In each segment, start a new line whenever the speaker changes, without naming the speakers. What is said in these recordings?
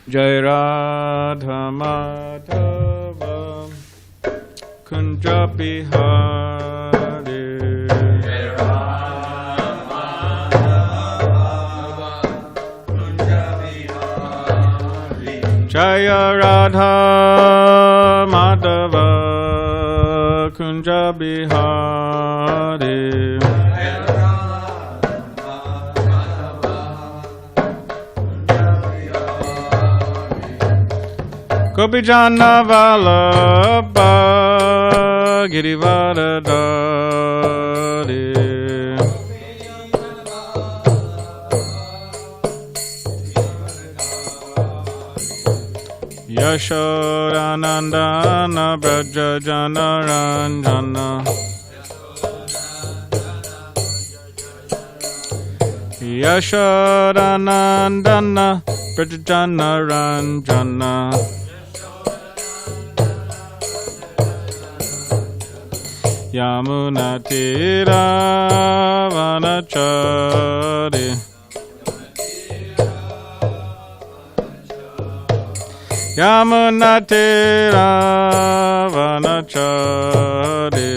Jai Radha Madhava Kunja Bihari Jai Radha Madhava Kunja Bihari Jaya Radha Madhava Kunja Bihari Gopijana Vallabha Girivardhari Yashodanandana Braja Jana Ranjana Yashodanandana Braja Jana Ranjana Yamuna Tira Vanachari Yamuna Tira Vanachari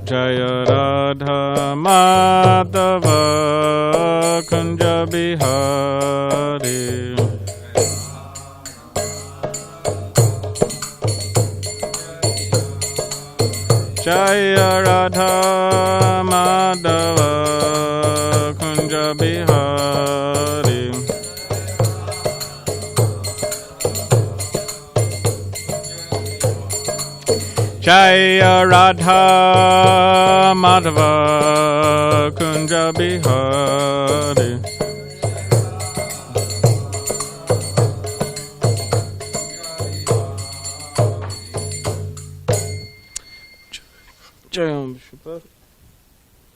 Jaya Radha Madhava Kunja Bihari Jaya Radha Madhava Kunja Bihari Jaya Radha Madhava Kunja Bihari Jayam Vishnupada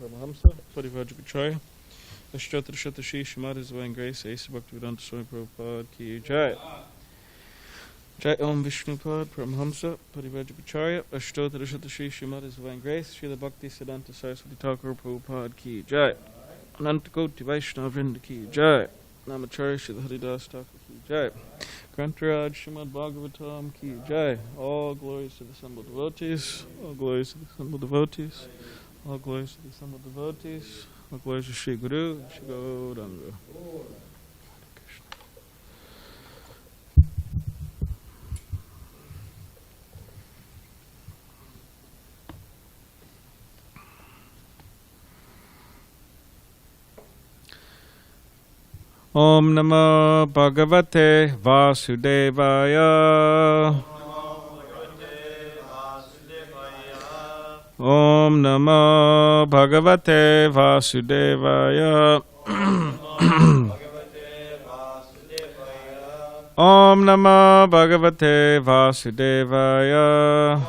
Paramahamsa Parivajrapacharya Ashtotra Shatashi Srimad His Divine Grace Asa Bhaktivedanta Swami Prabhupada Ki Jai Jayam Vishnupada Paramahamsa Parivajrapacharya Ashtotra Shatashi Srimad His Divine Grace Srila Bhakti Siddhanta Saraswati Thakur Prabhupada Ki Jai Anantakoti Vaishnava Vrinda Ki Jai Namacharya Srila Haridas Thakur Ki Jai Grantaraj Srimad Bhagavatam Ki Jai. All glories to the assembled devotees. All glories to the assembled devotees. All glories to the assembled devotees. All glories to Shri Guru and Shri Gauranga. Om Namo Bhagavate Vasudevaya. Om Namo Bhagavate Vasudevaya. Om Namo Bhagavate Vasudevaya.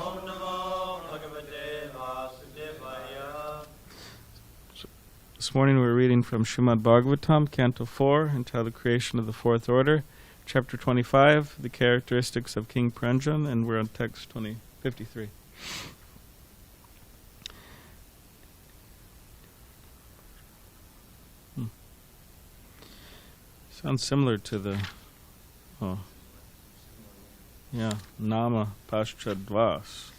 This morning we're reading from Srimad Bhagavatam, Canto 4, entitled Creation of the Fourth Order, Chapter 25, The Characteristics of King Pranjan, and we're on text 53. Sounds similar to the, Nama Paschadvas.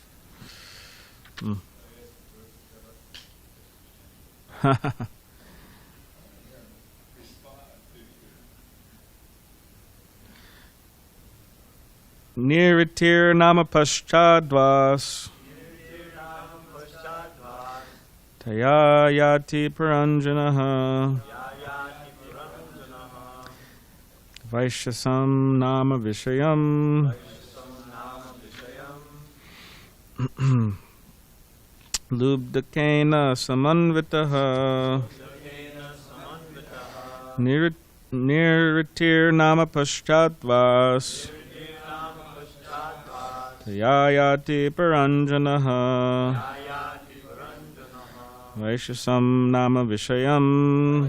Niritir Nama Paschadvas Taya Yati Paranjanaha Vaishasam Nama Vishayam Lubdakena Samanvitaha Niritir Nama Paschadvas Tayayati Paranjanaha Vaishasam Nama Vishayam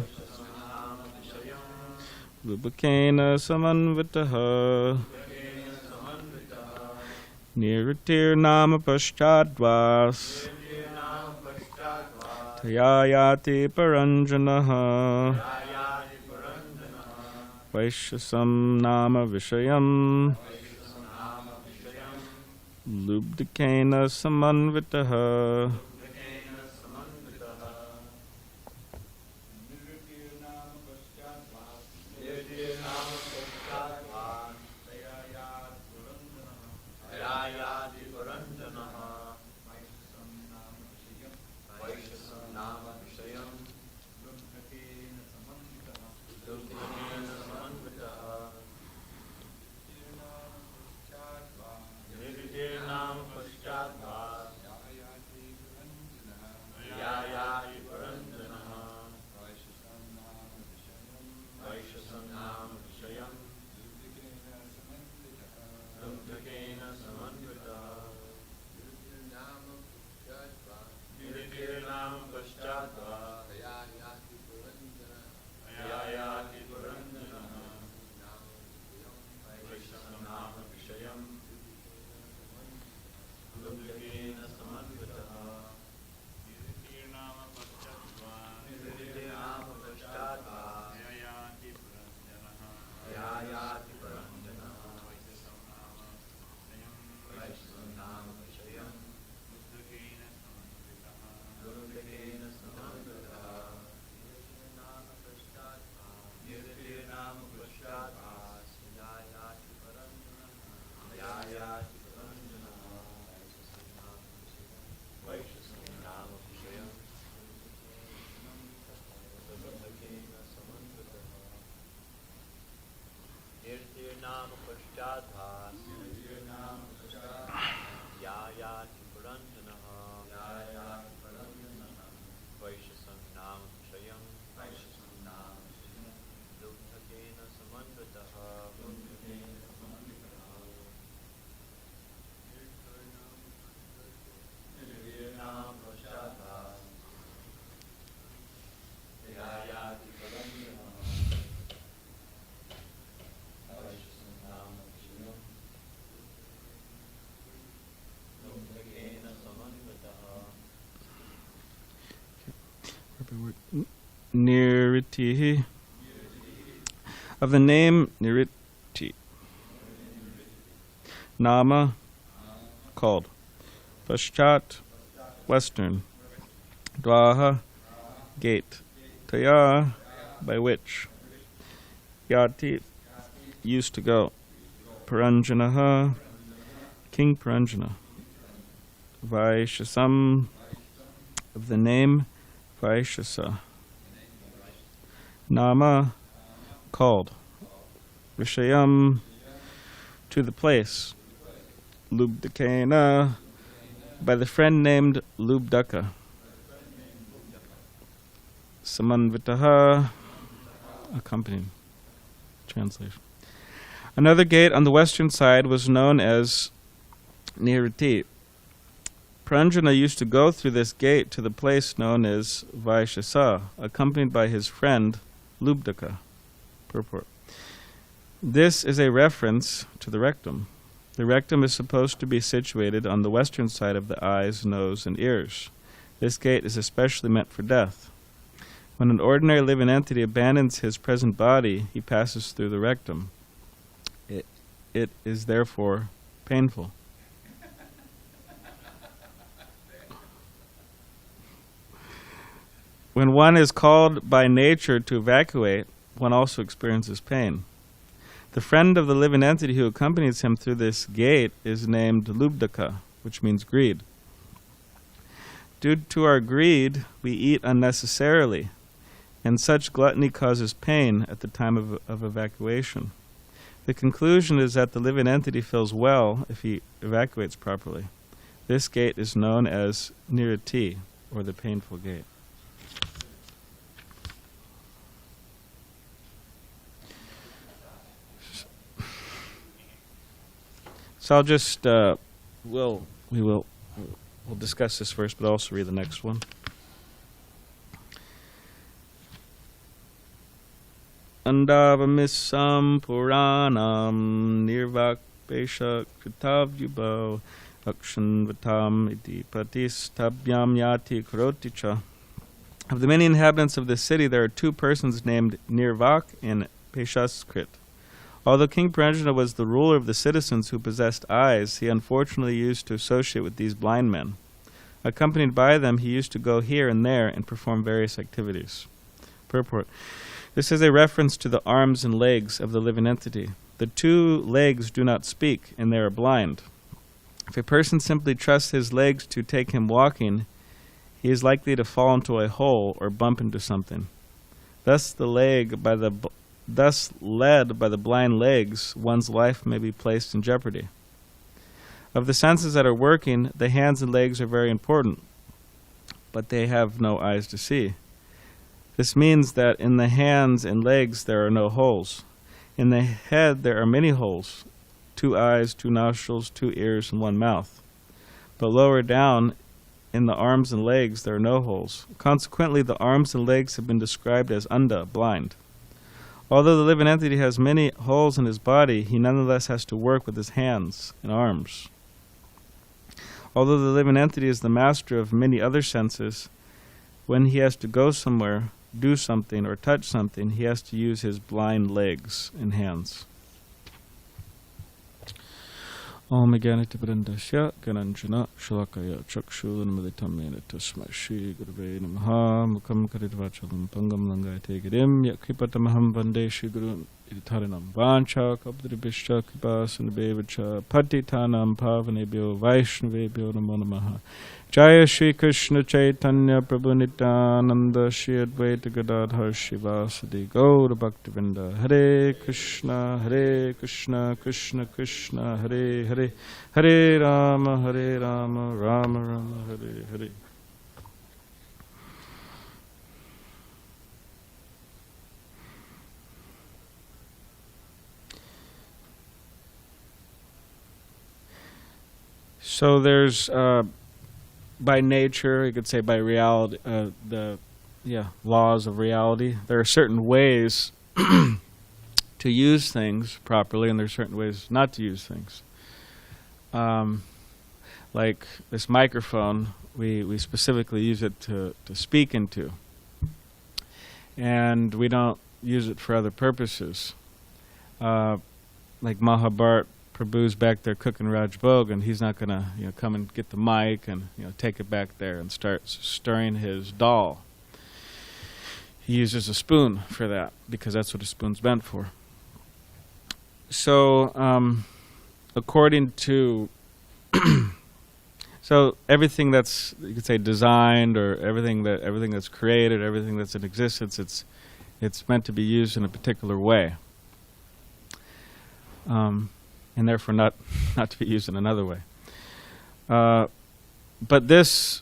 Lubakena Samanvitaha Niritir Nama Paschadvas Yayati Paranjanaha Vaishasam Nama Vishayam Lubdikena Samanvitaha Niriti. Of the name Niriti. Nama, called. Paschat, western. Dvaha, gate. Taya, by which. Yati, used to go. Paranjanaha, King Paranjana. Vaishasam, of the name Vaishasa. Nama, called. Vishayam, to the place. Lubdakena, by the friend named Lubdaka. Samanvitaha, accompanying. Translation. Another gate on the western side was known as Niriti. Paranjana used to go through this gate to the place known as Vaishasa, accompanied by his friend Lubdaka. Purport. This is a reference to the rectum. The rectum is supposed to be situated on the western side of the eyes, nose, and ears. This gate is especially meant for death. When an ordinary living entity abandons his present body, he passes through the rectum. It is therefore painful. When one is called by nature to evacuate, one also experiences pain. The friend of the living entity who accompanies him through this gate is named Lubdaka, which means greed. Due to our greed, we eat unnecessarily, and such gluttony causes pain at the time of evacuation. The conclusion is that the living entity feels well if he evacuates properly. This gate is known as Niriti, or the painful gate. So I'll just we'll discuss this first, but also read the next one. Andavamissam Puranam Nirvakpesha Kritavyubo Akshanvatam Iti Pratistabhyam Yati Karoticha. Of the many inhabitants of this city, there are 2 persons named Nirvak and Peshaskrit. Although King Pranjana was the ruler of the citizens who possessed eyes, he unfortunately used to associate with these blind men. Accompanied by them, he used to go here and there and perform various activities. Purport. This is a reference to the arms and legs of the living entity. The 2 legs do not speak, and they are blind. If a person simply trusts his legs to take him walking, he is likely to fall into a hole or bump into something. Thus led by the blind legs, one's life may be placed in jeopardy. Of the senses that are working, the hands and legs are very important, but they have no eyes to see. This means that in the hands and legs there are no holes. In the head there are many holes, 2 eyes, 2 nostrils, 2 ears, and 1 mouth. But lower down, in the arms and legs, there are no holes. Consequently, the arms and legs have been described as anda, blind. Although the living entity has many holes in his body, he nonetheless has to work with his hands and arms. Although the living entity is the master of many other senses, when he has to go somewhere, do something, or touch something, he has to use his blind legs and hands. Om Gyanati Brandasya Gananjana Shalakaya Chakshulanamaditamena Tasma Shri Gurave Namaha Mukam Karidvachalam Pangam Langayate Girim Yakripatamaham Vande Shri Guru Iditarinam Vancha Kapdribishcha Kripasanabhevacha Patitanam Pavanebhyo Vaishnavebhyo Namo Namaha Jaya Shri Krishna Chaitanya Prabhu Nityananda Shri Advaita Gadadhar Shivasadi Gaura Bhaktivinoda Hare Krishna Krishna Krishna Hare Hare Hare Rama Rama Rama Hare Hare. So there's by nature, you could say by reality, laws of reality. There are certain ways to use things properly, and there are certain ways not to use things. Like this microphone, we specifically use it to speak into, and we don't use it for other purposes. Like Mahabharat, Prabhu's back there cooking Raj Bhog, and he's not going to come and get the mic and take it back there and start stirring his dal. He uses a spoon for that because that's what a spoon's meant for. So, according to so everything that's, you could say, designed, or everything that's created, everything that's in existence, it's meant to be used in a particular way. And therefore not to be used in another way. But this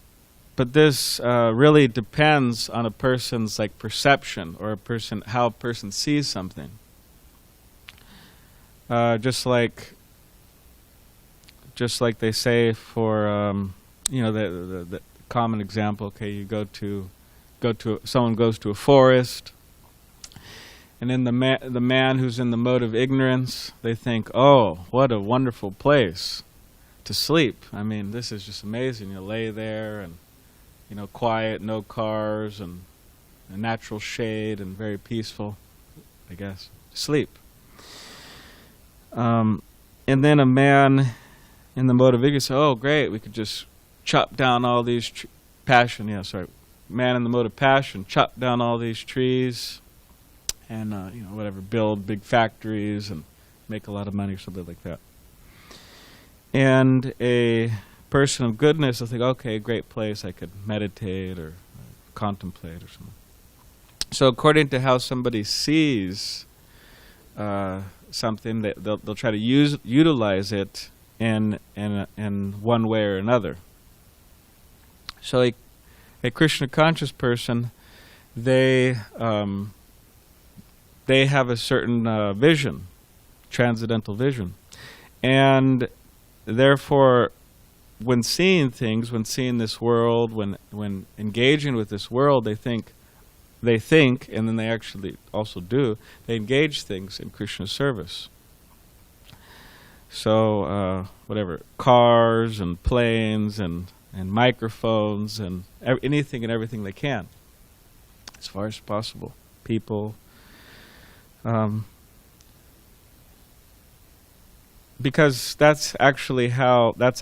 really depends on a person's perception, or how a person sees something. Just like they say for the common example. Okay, you go to someone goes to a forest. And then the man who's in the mode of ignorance, they think, oh, what a wonderful place to sleep. I mean, this is just amazing. You lay there and, quiet, no cars, and a natural shade, and very peaceful, I guess, sleep. And then a man in the mode of ignorance, oh, great, we could just chop down all these man in the mode of passion, chop down all these trees, and build big factories and make a lot of money or something like that. And a person of goodness will think, okay, great place, I could meditate or contemplate or something. So according to how somebody sees something, they'll try to utilize it in one way or another. So a Krishna conscious person, they have a certain vision, transcendental vision. And therefore, when seeing things, when seeing this world, when engaging with this world, they think, and then they actually also do, they engage things in Krishna's service. So, cars and planes and microphones and anything and everything they can. as far as possible. People, because that's actually that's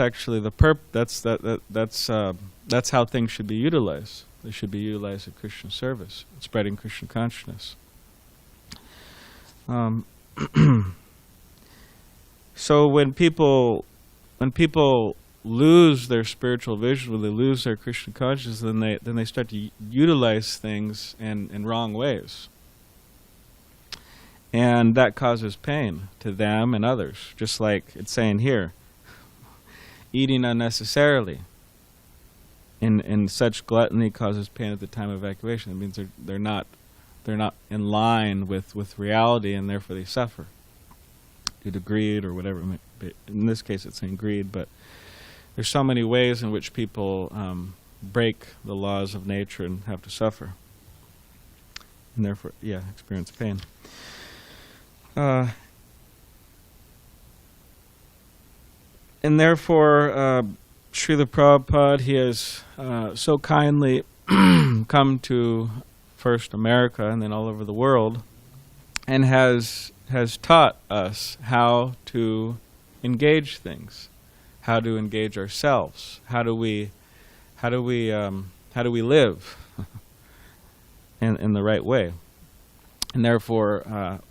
how things should be utilized. They should be utilized in Krishna service, spreading Krishna consciousness. So when people lose their spiritual vision, when they lose their Krishna consciousness, then they start to utilize things in wrong ways. And that causes pain to them and others, just like it's saying here. Eating unnecessarily in such gluttony causes pain at the time of evacuation. It means they're not in line with reality, and therefore they suffer due to greed or whatever. In this case it's saying greed, but there's so many ways in which people break the laws of nature and have to suffer, and therefore, experience pain. And therefore, Srila Prabhupada, he has so kindly come to first America and then all over the world, and has taught us how to engage things, how to engage ourselves, how do we live in the right way, and therefore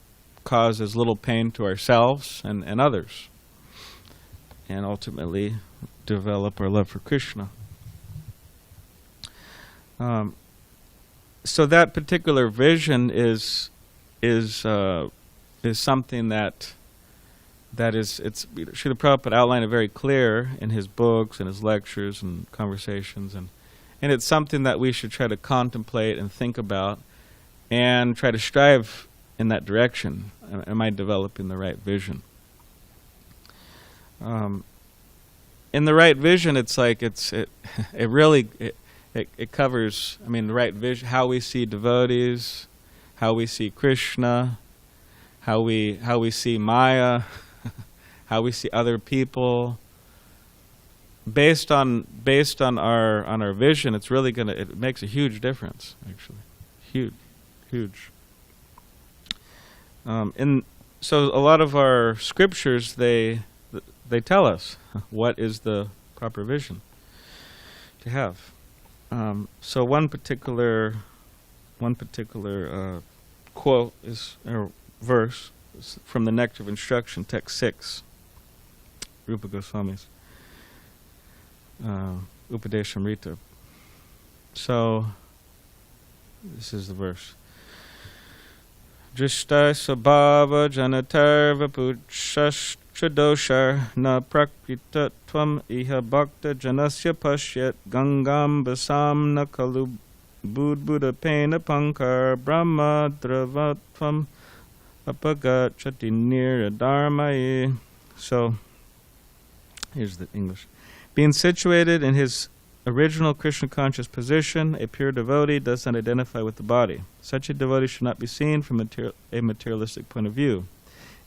cause as little pain to ourselves and others, and ultimately develop our love for Krishna. So that particular vision is something that it's Srila Prabhupada outlined it very clear in his books and his lectures and conversations, and it's something that we should try to contemplate and think about and try to strive in that direction. Am I developing the right vision? In the right vision, it's like it really covers. I mean, the right vision, how we see devotees, how we see Krishna, how we see Maya, how we see other people. Based on our vision, it's really it makes a huge difference. Actually, huge. So a lot of our scriptures, they tell us what is the proper vision to have. So one particular quote or verse is from the Nectar of Instruction, text 6, Rupa Goswami's Upadeshamrita. So this is the verse. Drishta sabhava janatarva puchashtradoshar na prakrita tvam iha bhakta janasya pashyat gangam basam na kalu budbuddha pena pankar brahma dravatvam apagachati niradharmaye. So here's the English. Being situated in his original Krishna conscious position, a pure devotee does not identify with the body. Such a devotee should not be seen from a materialistic point of view.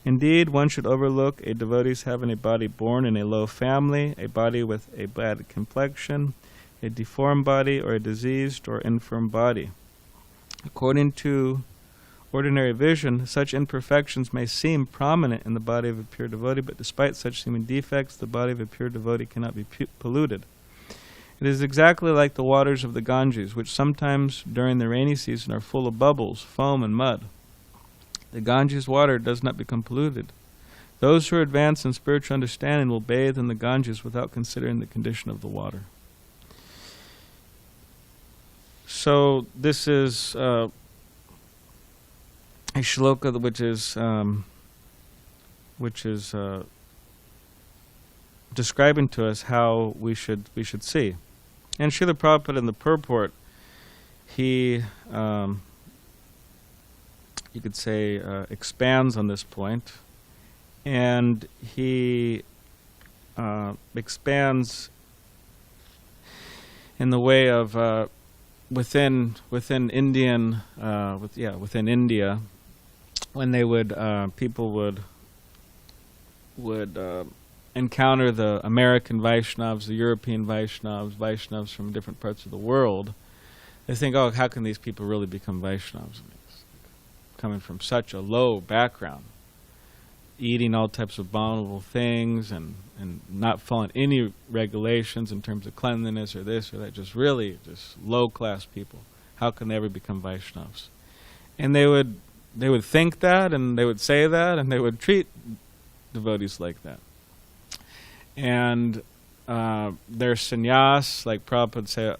Indeed, one should overlook a devotee's having a body born in a low family, a body with a bad complexion, a deformed body, or a diseased or infirm body. According to ordinary vision, such imperfections may seem prominent in the body of a pure devotee, but despite such seeming defects, the body of a pure devotee cannot be polluted. It is exactly like the waters of the Ganges, which sometimes during the rainy season are full of bubbles, foam, and mud. The Ganges water does not become polluted. Those who are advanced in spiritual understanding will bathe in the Ganges without considering the condition of the water. So this is a shloka which is describing to us how we should see. And Srila Prabhupada in the purport, he you could say expands on this point, and he expands in the way of within India, when they people would encounter the American Vaishnavas, the European Vaishnavas from different parts of the world, they think, oh, how can these people really become Vaishnavas? Coming from such a low background, eating all types of abominable things and not following any regulations in terms of cleanliness or this or that, just really just low-class people. How can they ever become Vaishnavas? And they would think that, and they would say that, and they would treat devotees like that. And their sannyas, like Prabhupada would say,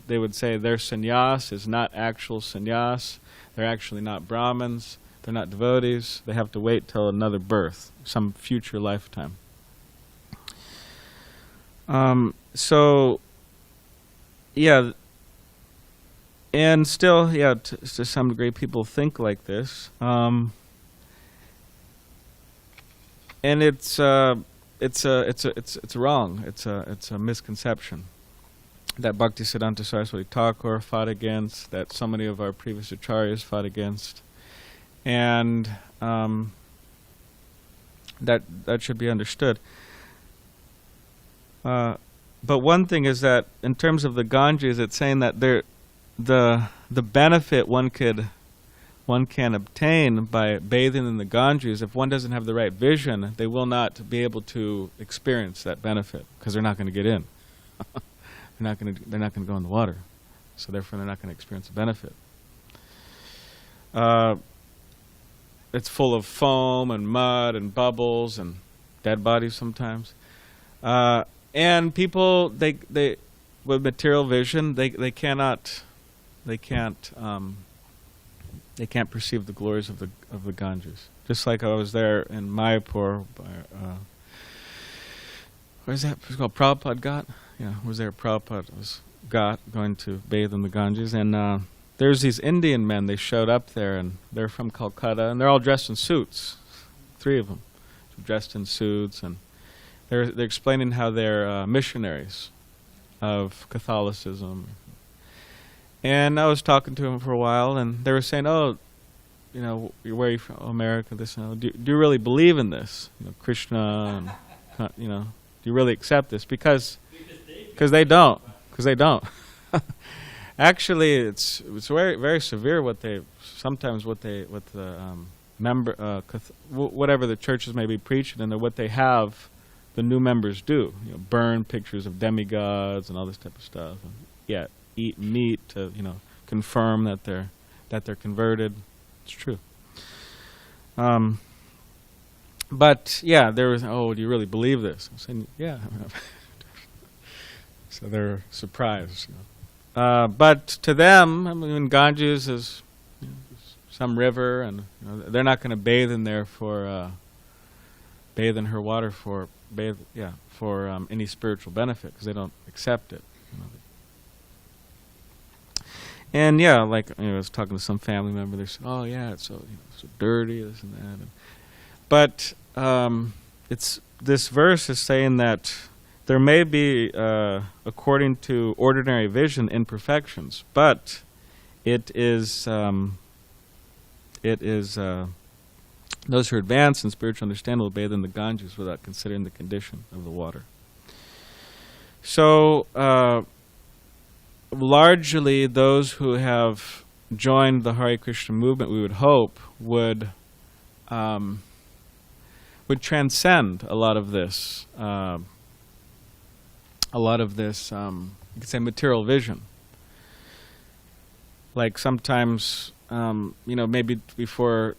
they would say their sannyas is not actual sannyas. They're actually not Brahmins. They're not devotees. They have to wait till another birth, some future lifetime. So, yeah, and still, yeah, to some degree, people think like this, and it's wrong. It's a misconception that Bhaktisiddhanta Saraswati Thakur fought against, that so many of our previous acharyas fought against, and that should be understood. But one thing is that in terms of the Ganges, it's saying that the benefit one can obtain by bathing in the Ganges, if one doesn't have the right vision, they will not be able to experience that benefit because they're not going to get in. They're not going to go in the water, so therefore they're not going to experience the benefit. It's full of foam and mud and bubbles and dead bodies sometimes, and people they with material vision they can't perceive the glories of the Ganges. Just like I was there in Mayapur, where's that? It's called Prabhupada Ghat. Yeah, I was there. Prabhupada was Ghat, going to bathe in the Ganges, and there's these Indian men. They showed up there, and they're from Calcutta, and they're all dressed in suits. 3 of them, dressed in suits, and they're explaining how they're missionaries of Catholicism. And I was talking to them for a while, and they were saying, "Oh, you know, where are you from? Oh, America, this and that. Do you really believe in this? You know, Krishna, and you know, do you really accept this?" Because they don't. Because they don't. Actually, it's very very severe what the whatever the churches may be preaching, and what they have the new members do. You know, burn pictures of demigods and all this type of stuff. And yeah. Eat meat to, you know, confirm that they're converted. It's true. But yeah, there was, oh, do you really believe this? I'm saying, yeah. So they're surprised. You know. But to them, I mean, Ganges is, you know, some river, and you know, they're not going to bathe in there for bathe in her water for any spiritual benefit, because they don't accept it. You know. And yeah, like, you know, I was talking to some family member. They said, "Oh yeah, it's so, you know, so dirty, this and that." But it's this verse is saying that there may be, according to ordinary vision, imperfections, but it is those who are advanced in spiritual understanding will bathe in the Ganges without considering the condition of the water. So. Largely, those who have joined the Hare Krishna movement, we would hope, would transcend a lot of this. You could say, material vision. Like sometimes, you know, maybe before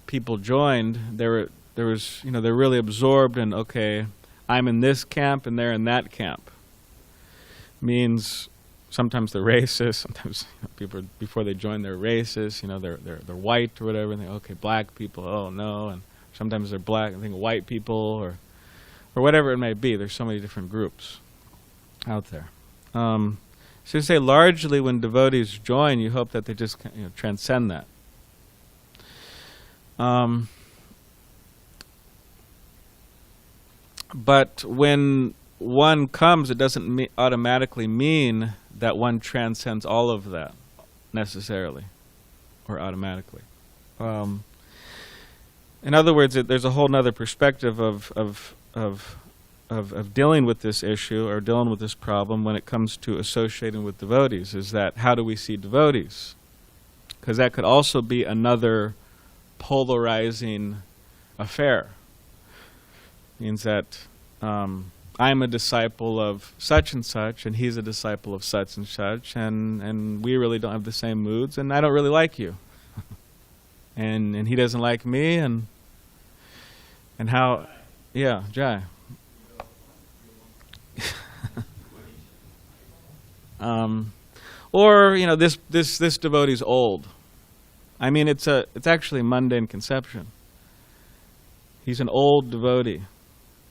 people joined, there was, you know, they're really absorbed in, okay, I'm in this camp and they're in that camp. Means sometimes they're racist. Sometimes, you know, people before they join they're racist. You know, they're white or whatever. And they, okay, black people. Oh no. And sometimes they're black. I think white people or whatever it may be. There's so many different groups out there. So you say largely when devotees join, you hope that they just, you know, transcend that. But when one comes, it doesn't automatically mean that one transcends all of that necessarily or automatically. In other words, there's a whole other perspective of of dealing with this issue or dealing with this problem when it comes to associating with devotees is that how do we see devotees? Because that could also be another polarizing affair. Means that I'm a disciple of such and such, and he's a disciple of such and such, and we really don't have the same moods, and I don't really like you, and he doesn't like me, and how, yeah, Jai. Or this devotee's old. I mean, it's actually a mundane conception. He's an old devotee,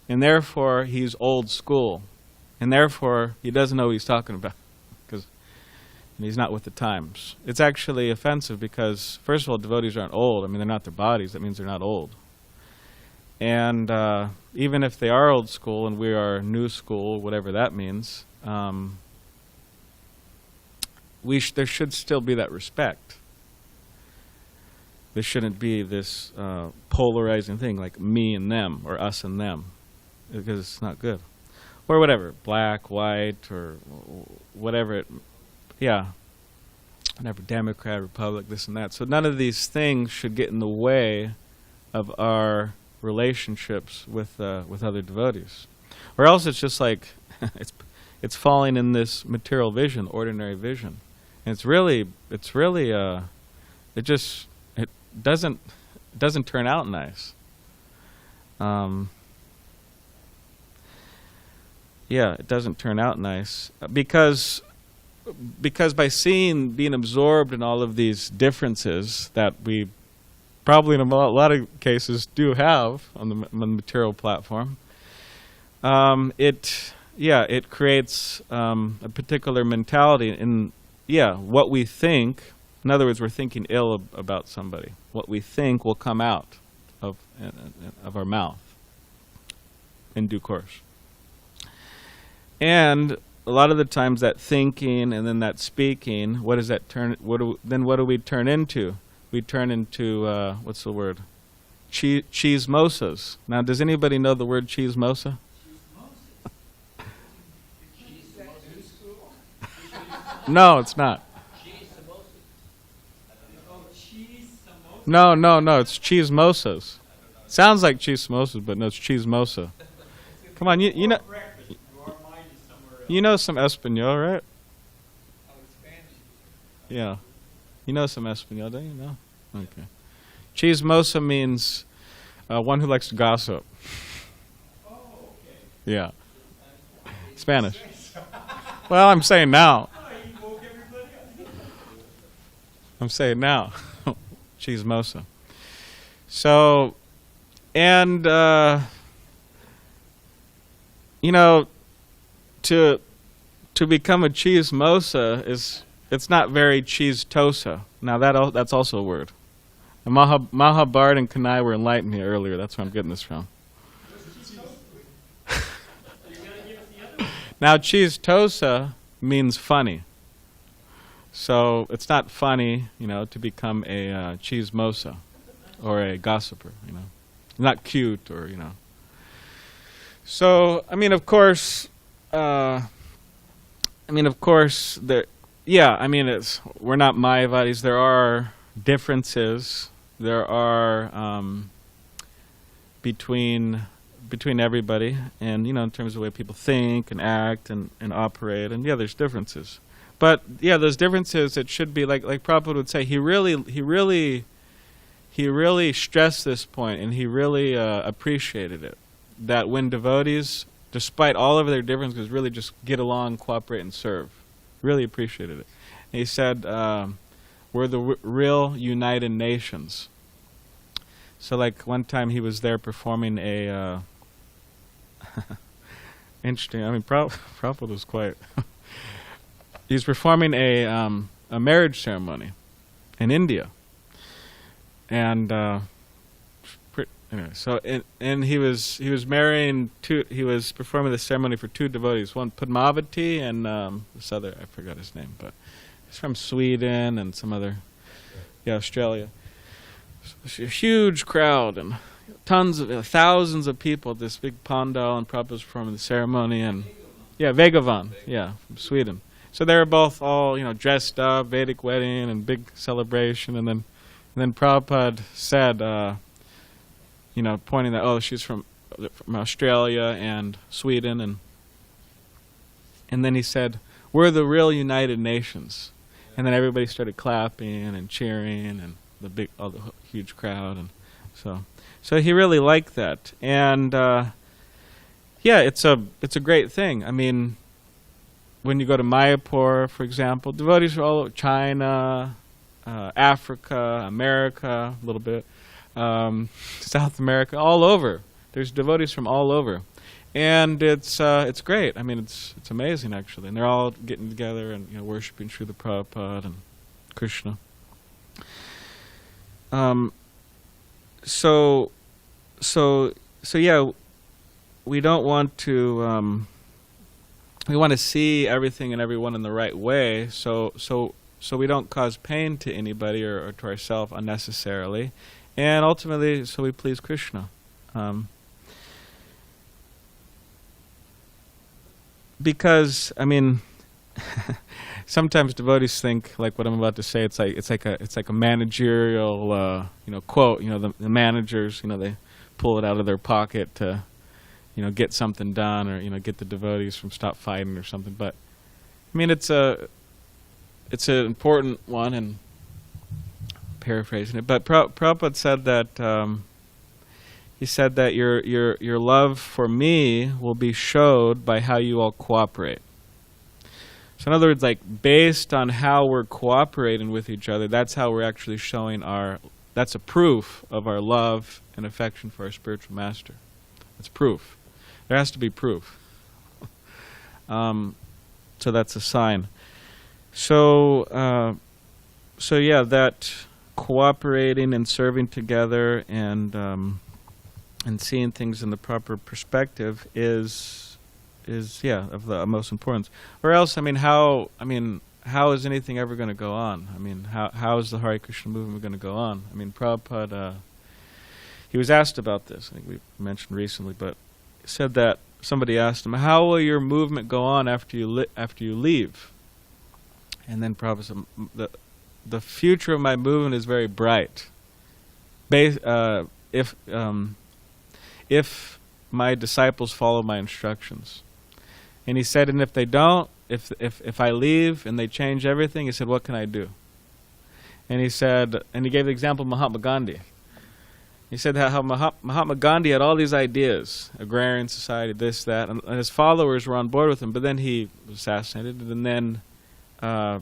and therefore he's old school, and therefore he doesn't know what he's talking about because he's not with the times. It's actually offensive because, first of all, devotees aren't old. I mean, they're not their bodies. That means they're not old. And even if they are old school and we are new school, whatever that means, there should still be that respect. There shouldn't be this polarizing thing like me and them or us and them, because it's not good. Or whatever, black, white, or whatever. Whatever, Democrat, Republic, this and that. So none of these things should get in the way of our relationships with other devotees. Or else it's just like it's falling in this material vision, ordinary vision. And it doesn't turn out nice. It doesn't turn out nice because by being absorbed in all of these differences that we probably in a lot of cases do have on the material platform, it creates a particular mentality in what we think. In other words, we're thinking ill about somebody. What we think will come out of our mouth in due course. And a lot of the times that thinking and then that speaking, what does that turn? What do we turn into? We turn into what's the word? Cheesemosas. Now, does anybody know the word cheesemosa? No, it's not. No, it's cheesemosas. Sounds like cheesemosas, but no, it's cheesemosa. Come on, you know some Espanol, right? Yeah. You know some Espanol, don't you? No? Okay. Chismosa means one who likes to gossip. Yeah. Spanish. Well, I'm saying now. Chismosa. So, and, to become a chismosa it's not very cheese-tosa. Now that's also a word. And Mahabharata and Kanai were enlightened me earlier. That's where I'm getting this from. Now cheese-tosa means funny. So it's not funny, to become a chismosa or a gossiper, Not cute or, So, of course, we're not Mayavadis. There are differences. There are between everybody, and in terms of the way people think and act and operate, and there's differences. But those differences, it should be like Prabhupada would say. He really stressed this point, and he really appreciated it. That when devotees, despite all of their differences, really just get along, cooperate, and serve. Really appreciated it. And he said, we're the real United Nations. So like one time he was there performing a, interesting, Prabhupada was quite, he was performing a marriage ceremony in India. And, anyway, so and he was marrying he was performing the ceremony for two devotees, one Padmavati and this other, I forgot his name, but he's from Sweden and some other, Australia. So a huge crowd, and tons of thousands of people at this big pandal, and Prabhupada's performing the ceremony, and Vegavan, from Sweden. So they were both all dressed up, Vedic wedding and big celebration, and then Prabhupada said, pointing that she's from Australia and Sweden, and then he said, we're the real United Nations, and then everybody started clapping and cheering, and the huge crowd, and so he really liked that, and it's a great thing. I mean, when you go to Mayapur, for example, devotees are all over China, Africa, America, a little bit, South America, all over. There's devotees from all over, and it's great. I mean, it's amazing actually, and they're all getting together and worshiping Srila Prabhupada and Krishna. So we don't want to. We want to see everything and everyone in the right way, so we don't cause pain to anybody or to ourselves unnecessarily, and ultimately, so we please Krishna. Because I mean, sometimes devotees think like what I'm about to say. It's like a managerial quote. The managers they pull it out of their pocket to get something done, or get the devotees from stop fighting or something. But I mean, it's an important one, and paraphrasing it. But Prabhupada said that he said that your love for me will be showed by how you all cooperate. So in other words, like based on how we're cooperating with each other, that's how we're actually showing that's a proof of our love and affection for our spiritual master. It's proof. There has to be proof. So that's a sign. So that cooperating and serving together and seeing things in the proper perspective is of the utmost importance. Or else, how is anything ever going to go on? I mean, how is the Hare Krishna movement going to go on? I mean, Prabhupada, he was asked about this. I think we mentioned recently, but he said that somebody asked him, "How will your movement go on after you leave?" And then Prabhupada said, "The future of my movement is very bright. If my disciples follow my instructions." And he said, and if they don't, if I leave and they change everything, he said, what can I do? And he said, and he gave the example of Mahatma Gandhi. He said how Mahatma Gandhi had all these ideas, agrarian society, this, that, and his followers were on board with him, but then he was assassinated, and then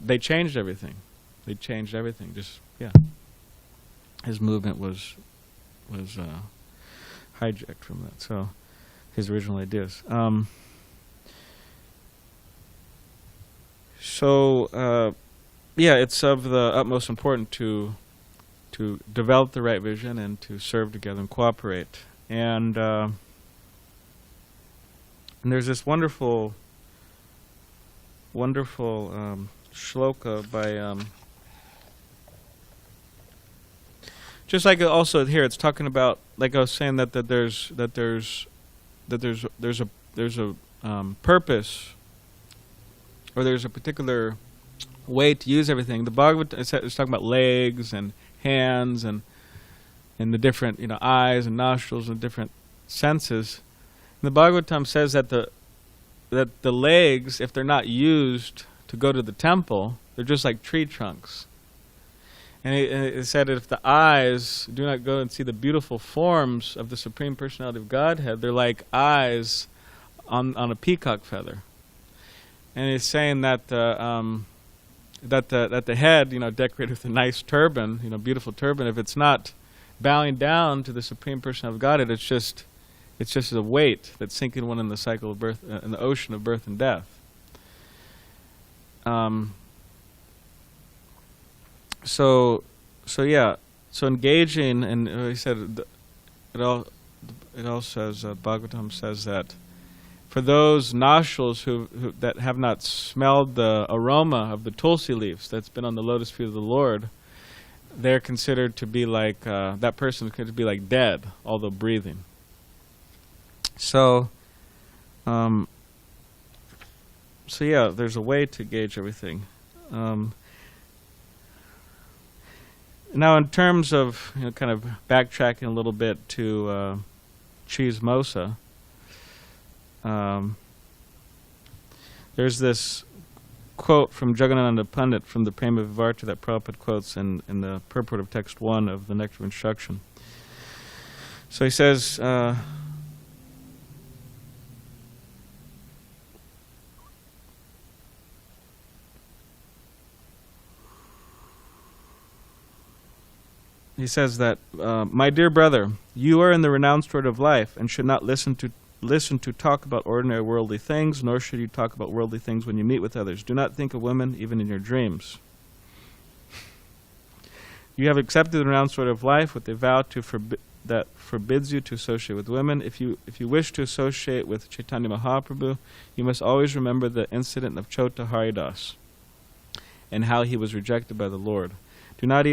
they changed everything. They changed everything. His movement was hijacked from that. So his original ideas. It's of the utmost importance to develop the right vision and to serve together and cooperate. And there's this wonderful shloka by just like also here, it's talking about, like I was saying, that there's a purpose, or there's a particular way to use everything. The Bhagavatam is talking about legs and hands and the different eyes and nostrils and different senses. And the Bhagavatam says that the legs, if they're not used to go to the temple, they're just like tree trunks. And it said that if the eyes do not go and see the beautiful forms of the Supreme Personality of Godhead, they're like eyes on a peacock feather. And he's saying that the head, decorated with a nice turban, beautiful turban, if it's not bowing down to the Supreme Personality of Godhead, it's just a weight that's sinking one in the cycle of birth, in the ocean of birth and death. So engaging, and he said it all says, Bhagavatam says that for those nostrils who that have not smelled the aroma of the tulsi leaves that's been on the lotus feet of the Lord, they're considered to be like, that person is considered to be like dead, although breathing. So, so yeah, there's a way to gauge everything. Now, in terms of, kind of backtracking a little bit to Chismosa, there's this quote from Jagannananda Pandit from the Prema Vivarta that Prabhupada quotes in the purport of text 1 of the Nectar of Instruction. So he says, that, my dear brother, you are in the renounced road of life and should not listen to talk about ordinary worldly things, nor should you talk about worldly things when you meet with others. Do not think of women even in your dreams. You have accepted the renounced road of life with a vow that forbids you to associate with women. If you wish to associate with Chaitanya Mahaprabhu, you must always remember the incident of Chota Haridas and how he was rejected by the Lord. Do not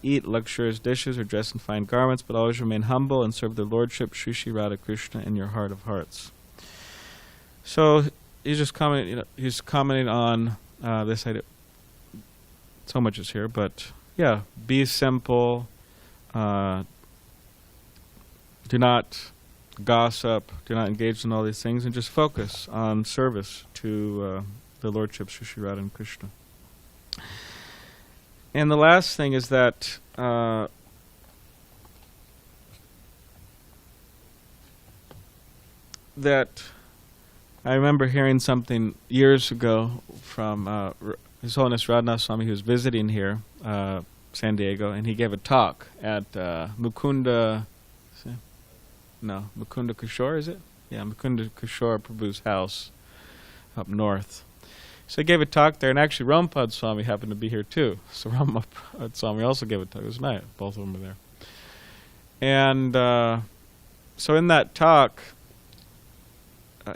eat luxurious dishes or dress in fine garments, but always remain humble and serve the Lordship, Sri Sri Radha Krishna, in your heart of hearts. So he's just commenting. He's commenting on this idea. So much is here, but yeah, be simple. Do not gossip. Do not engage in all these things, and just focus on service to the Lordship, Sri Sri Radha and Krishna. And the last thing is that that I remember hearing something years ago from His Holiness Radhanath Swami, who was visiting here, SanDiego, and he gave a talk at Mukunda Kishore, is it? Yeah, Mukunda Kishore Prabhu's house up north. So he gave a talk there, and actually Rampad Swami happened to be here too. So Rampad Swami also gave a talk. It was nice. Both of them were there. And so in that talk,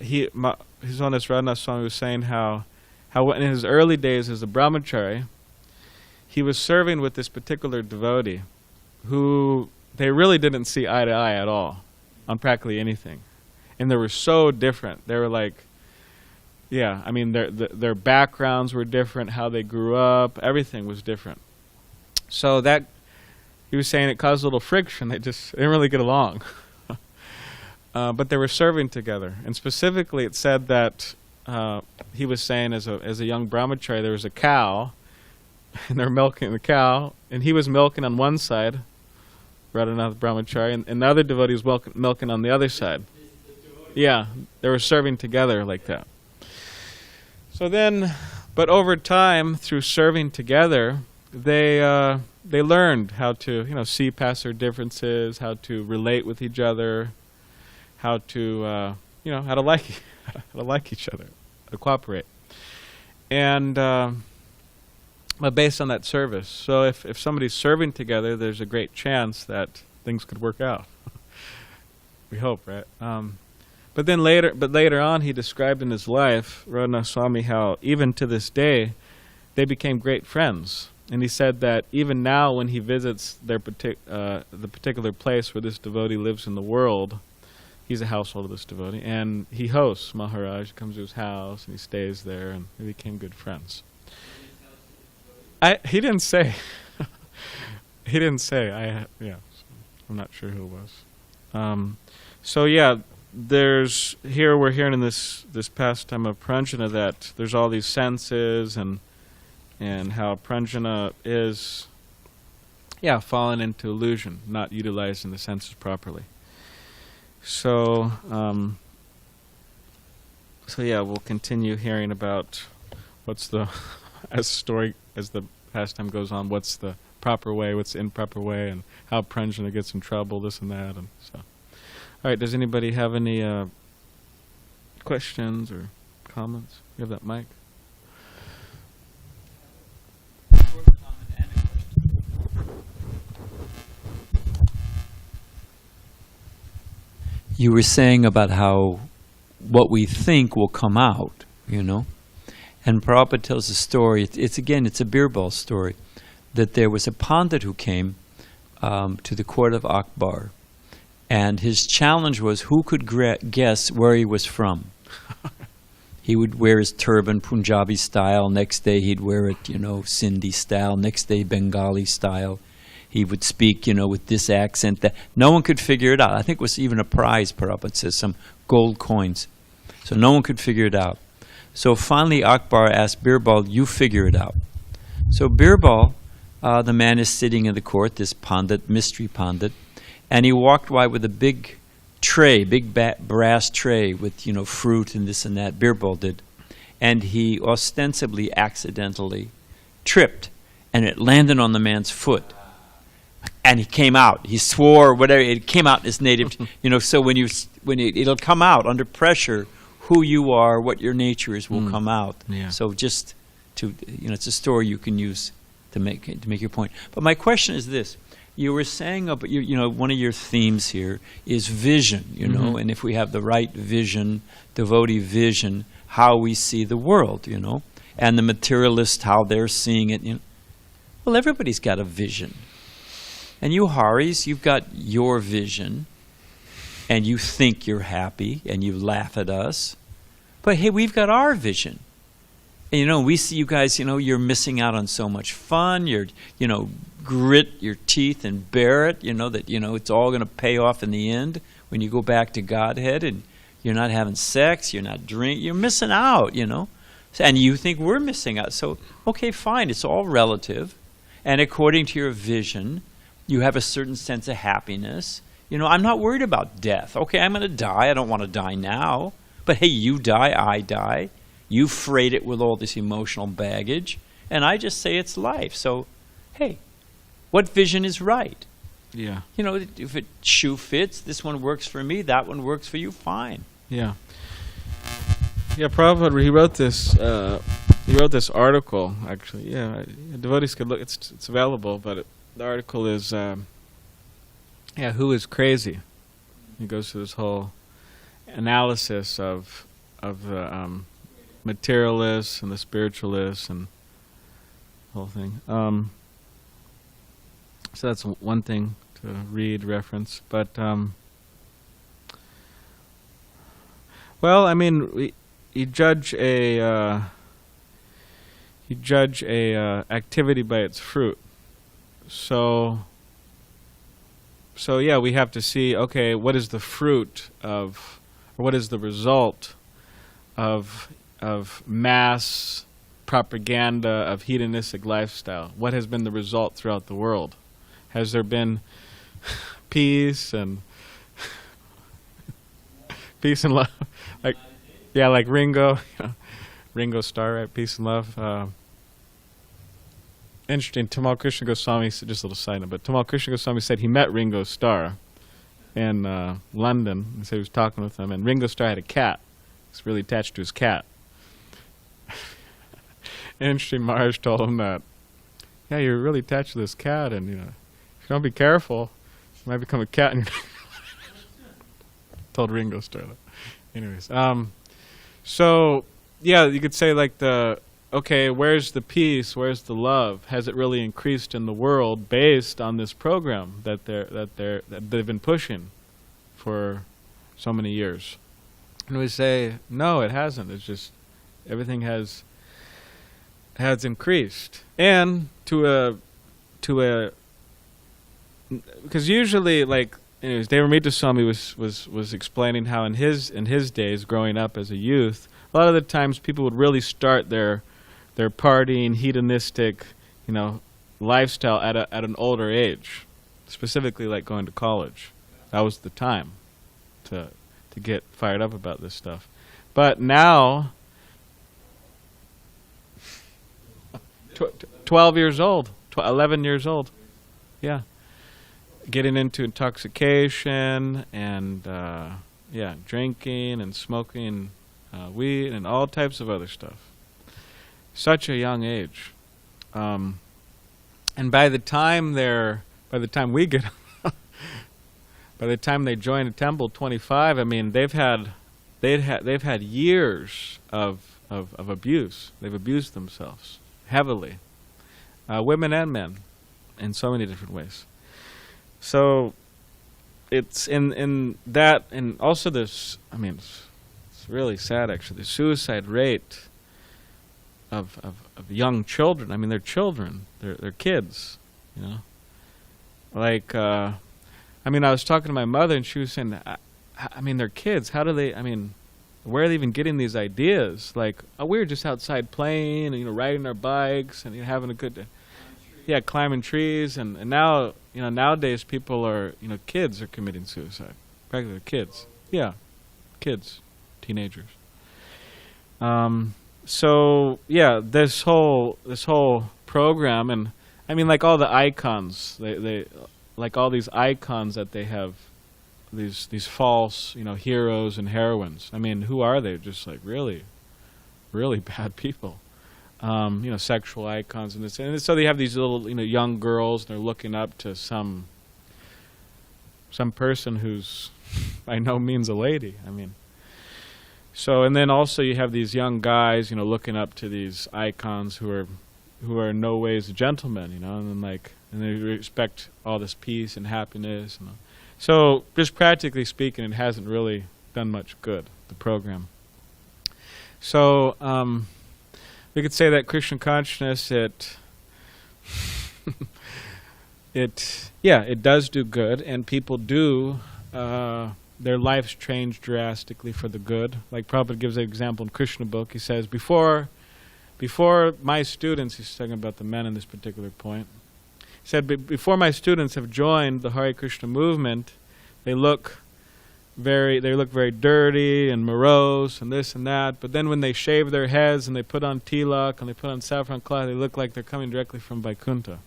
His Holiness Radhanath Swami was saying how in his early days as a brahmachari, he was serving with this particular devotee who they really didn't see eye to eye at all on practically anything. And they were so different. They were like, yeah, I mean, their backgrounds were different, how they grew up, everything was different. So that, he was saying, it caused a little friction. They didn't really get along. But they were serving together. And specifically it said that he was saying as a young brahmachari, there was a cow, and they're milking the cow, and he was milking on one side, Radhanath brahmachari, and the other devotee was milking on the other side. Yeah, they were serving together like that. So then, but over time, through serving together, they learned how to, see past their differences, how to relate with each other, how to, how to like each other, to cooperate, and but based on that service. So if somebody's serving together, there's a great chance that things could work out. We hope, right? But later on, he described in his life, Radhanath Swami, how even to this day, they became great friends. And he said that even now, when he visits the particular place where this devotee lives in the world, he's a household of this devotee, and he hosts Maharaj. He comes to his house, and he stays there, and they became good friends. He didn't say. He didn't say. I'm not sure who it was. So yeah. We're hearing in this pastime of pranjana that there's all these senses and how pranjana is fallen into illusion, not utilizing the senses properly. So we'll continue hearing about what's the as the pastime goes on, what's the proper way, what's the improper way, and how pranjana gets in trouble, this and that, and so. All right, does anybody have any questions or comments? You have that mic?
You were saying about how what we think will come out, And Prabhupada tells a story. It's a beer ball story. that there was a Pandit who came to the court of Akbar, and his challenge was who could guess where he was from. He would wear his turban Punjabi style. Next day he'd wear it, Sindhi style. Next day Bengali style. He would speak, with this accent. That no one could figure it out. I think it was even a prize put up. It says some gold coins. So no one could figure it out. So finally Akbar asked Birbal, you figure it out. So Birbal, the man is sitting in the court, this Pandit, mystery Pandit, and he walked by with a big tray, big brass tray with, fruit and this and that. Birbal did. And he ostensibly, accidentally tripped, and it landed on the man's foot. And he came out. He swore, whatever. It came out in his native, so when it'll come out under pressure, who you are, what your nature is will come out.
Yeah.
So just to, it's a story you can use to make your point. But my question is this. You were saying, one of your themes here is vision, and if we have the right vision, devotee vision, how we see the world, and the materialist, how they're seeing it. Well, everybody's got a vision. And you Haris, you've got your vision, and you think you're happy, and you laugh at us. But hey, we've got our vision. And we see you guys, you're missing out on so much fun. You're, grit your teeth and bear it, that, it's all going to pay off in the end when you go back to Godhead and you're not having sex, you're not drinking, you're missing out, And you think we're missing out. So, okay, fine, it's all relative. And according to your vision, you have a certain sense of happiness. I'm not worried about death. Okay, I'm going to die. I don't want to die now. But hey, you die, I die. You freight it with all this emotional baggage. And I just say it's life. So, hey, what vision is right?
Yeah.
If it shoe fits, this one works for me, that one works for you, fine.
Yeah. Yeah, Prabhupada, he wrote this article, actually. Yeah, devotees could look, it's available, but the article is, who is crazy? He goes through this whole analysis of the materialists and the spiritualists and the whole thing. So that's one thing to read, reference. But, you judge a activity by its fruit. So yeah, we have to see, okay, what is the fruit of, or what is the result of mass propaganda of hedonistic lifestyle? What has been the result throughout the world? Has there been peace and peace and love? Like Ringo, Ringo Starr, right? Peace and love. Interesting. Tamal Krishna Goswami, just a little side note, but Tamal Krishna Goswami said he met Ringo Starr in London. He said he was talking with him, and Ringo Starr had a cat. He was really attached to his cat. Interesting. Maharaj told him that, yeah, you're really attached to this cat, and if you don't be careful, you might become a cat. And told Ringo Starr that. Anyways, so yeah, you could say like okay, where's the peace? Where's the love? Has it really increased in the world based on this program that they've been pushing for so many years? And we say no, it hasn't. It's just everything has increased, and because usually, like, anyways, Devamrita Swami was explaining how in his days growing up as a youth, a lot of the times people would really start their partying, hedonistic, lifestyle at an older age, specifically like going to college. That was the time to get fired up about this stuff. But now, 12 years old, 11 years old, yeah, getting into intoxication and drinking and smoking weed and all types of other stuff. Such a young age, and by the time we get, by the time they join a temple, 25. I mean, they've had years of abuse. They've abused themselves heavily, women and men, in so many different ways. So it's in that, and also this, I mean, it's really sad actually, the suicide rate of young children. I mean, they're children, they're kids, you know. Like, I mean, I was talking to my mother, and she was saying, I mean, they're kids. How do they, I mean, where are they even getting these ideas? Like, oh, we were just outside playing, and, you know, riding our bikes, and, you know, having a good, yeah, climbing trees, and now, you know, nowadays people are, you know, kids are committing suicide. Practically kids. Yeah, kids, teenagers. So yeah, this whole program, and I mean, like all the icons, they like all these icons that they have, these false, you know, heroes and heroines. I mean, who are they? Just like really, really bad people. You know, sexual icons and this, and so they have these little, you know, young girls, and they're looking up to some person who's by no means a lady. I mean, so, and then also you have these young guys, you know, looking up to these icons who are in no ways gentlemen, you know, and then like, and they expect all this peace and happiness, and so just practically speaking, it hasn't really done much good, the program. So we could say that Krishna consciousness, it does do good, and people do, their lives change drastically for the good. Like Prabhupada gives an example in Krishna book. He says, before my students, he's talking about the men in this particular point, he said, before my students have joined the Hare Krishna movement, they look very dirty and morose and this and that, but then when they shave their heads and they put on tilak and they put on saffron cloth, they look like they're coming directly from Vaikuntha.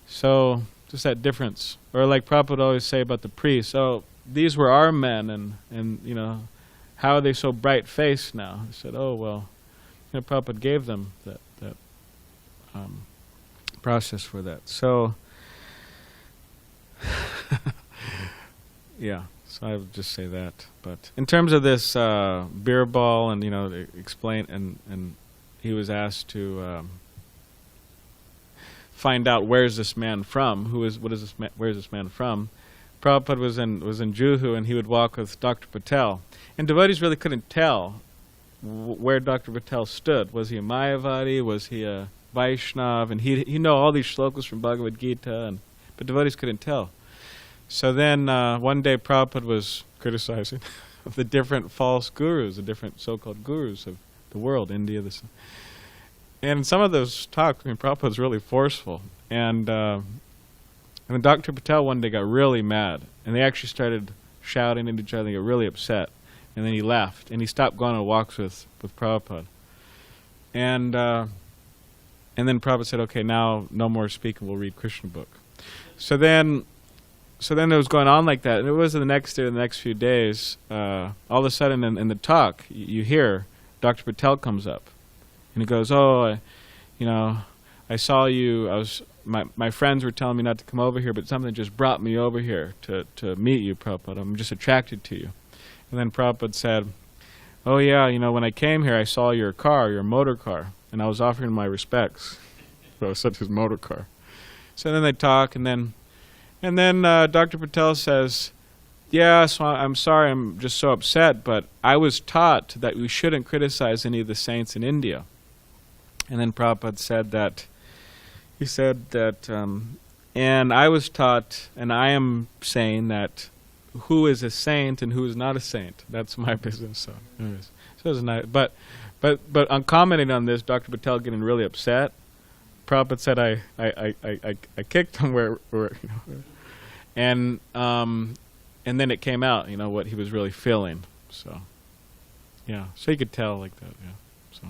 So just that difference. Or like Prabhupada would always say about the priests, oh, these were our men, and you know, how are they so bright-faced now? He said, oh, well, you know, Prabhupada gave them that process for that. So, yeah, so I would just say that. But in terms of this Birbal, and, you know, they explain, and he was asked to find out, where's this man from? Where's this man from? Prabhupada was in Juhu, and he would walk with Dr. Patel. And devotees really couldn't tell where Dr. Patel stood. Was he a Mayavadi? Was he a Vaishnav? And he know all these shlokas from Bhagavad Gita, but devotees couldn't tell. So then one day Prabhupada was criticizing the different false gurus, the different so-called gurus of the world, India. And in some of those talks, I mean, Prabhupada was really forceful. And then Dr. Patel one day got really mad, and they actually started shouting at each other and got really upset. And then he left, and he stopped going on walks with Prabhupada. And then Prabhupada said, okay, now no more speaking, we'll read Krishna book. So then it was going on like that, and it was the next day, the next few days, all of a sudden in the talk, you hear Dr. Patel comes up, and he goes, oh, you know, I saw you, my friends were telling me not to come over here, but something just brought me over here to meet you, Prabhupada. I'm just attracted to you. And then Prabhupada said, oh yeah, you know, when I came here, I saw your car, your motor car, and I was offering my respects. So I said his motor car. So then they talk, and then Dr. Patel says, yeah, so I'm sorry, I'm just so upset, but I was taught that we shouldn't criticize any of the saints in India. And then Prabhupada said that, he said that, and I was taught, and I am saying that who is a saint and who is not a saint. That's my business. So, anyways, so it was nice. But on commenting on this, Dr. Patel getting really upset, Prabhupada said I kicked him where you know, and then it came out, you know, what he was really feeling. So yeah, so you could tell like that. Yeah. So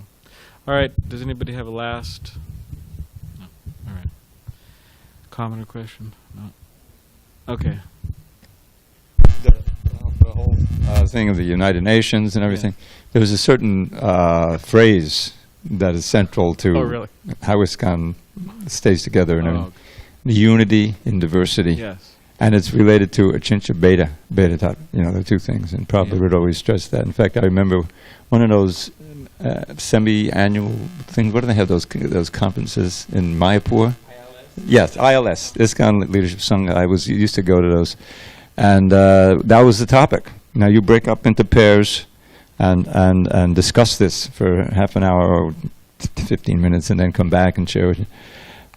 all right, does anybody have a last? No. All right. Comment or question? No. Okay.
The whole thing of the United Nations and everything, there was a certain phrase that is central to how ISKCON stays together and everything. The unity in diversity.
Yes.
And it's related to Achincha Beta type, you know, the two things. And Prabhupada would always stress that. In fact, I remember one of those semi-annual thing. What do they have, those conferences in Mayapur? Yes, ILS, ISKCON Leadership Sangha. I used to go to those. And that was the topic. Now you break up into pairs and discuss this for half an hour or 15 minutes and then come back and share it.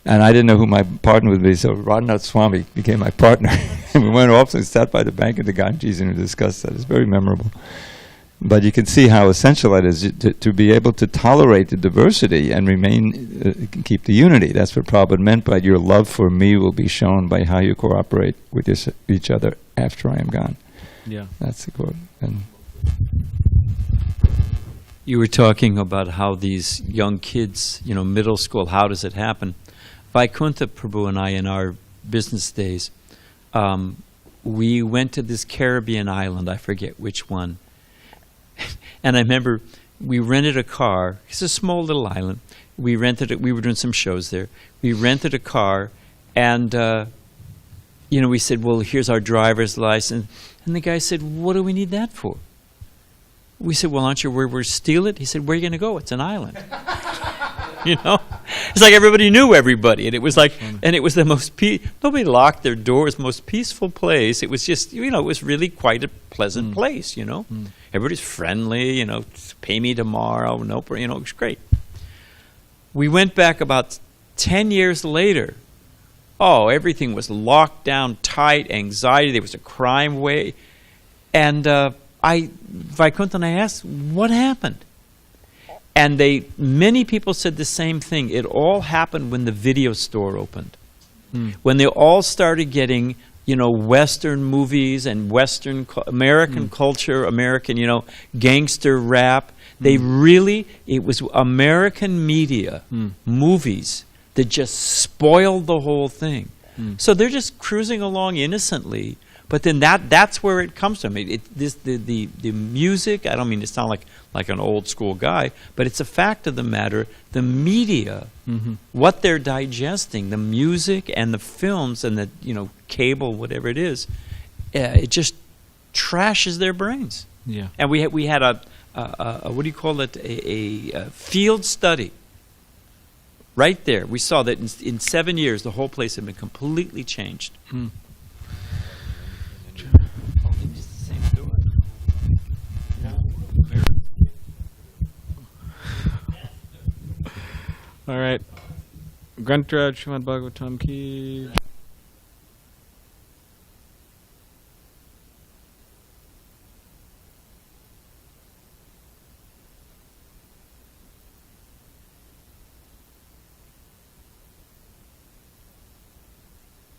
And I didn't know who my partner would be, so Radhanath Swami became my partner. And we went off and sat by the bank of the Ganges and we discussed that. It's very memorable. But you can see how essential it is to be able to tolerate the diversity and keep the unity. That's what Prabhupada meant by your love for me will be shown by how you cooperate with each other after I am gone.
Yeah.
That's the quote. And
you were talking about how these young kids, middle school, how does it happen? Vaikuntha Prabhu and I, in our business days, we went to this Caribbean island, I forget which one. And I remember we rented a car. It's a small little island. We rented it. We were doing some shows there. We rented a car, and we said, "Well, here's our driver's license." And the guy said, "What do we need that for?" We said, "Well, aren't you worried we'll steal it?" He said, "Where are you going to go? It's an island." It's like everybody knew everybody, and it was like, and it was the most nobody locked their doors, most peaceful place. It was just, it was really quite a pleasant place, Everybody's friendly, pay me tomorrow, nope, it was great. We went back about 10 years later. Oh, everything was locked down tight, anxiety, there was a crime wave. And Vaikuntha and I asked, what happened? And many people said the same thing. It all happened when the video store opened. When they all started getting, Western movies and Western American culture, American, gangster rap. It was American media, movies, that just spoiled the whole thing. So they're just cruising along innocently. But then that's where it comes from. The music, I don't mean to sound like an old school guy, but it's a fact of the matter. The media, what they're digesting, the music and the films and the cable, whatever it is, it just trashes their brains.
Yeah.
And we had a what do you call it? A field study. Right there, we saw that in 7 years the whole place had been completely changed.
All right. Grantraj Srimad Bhagavatam ki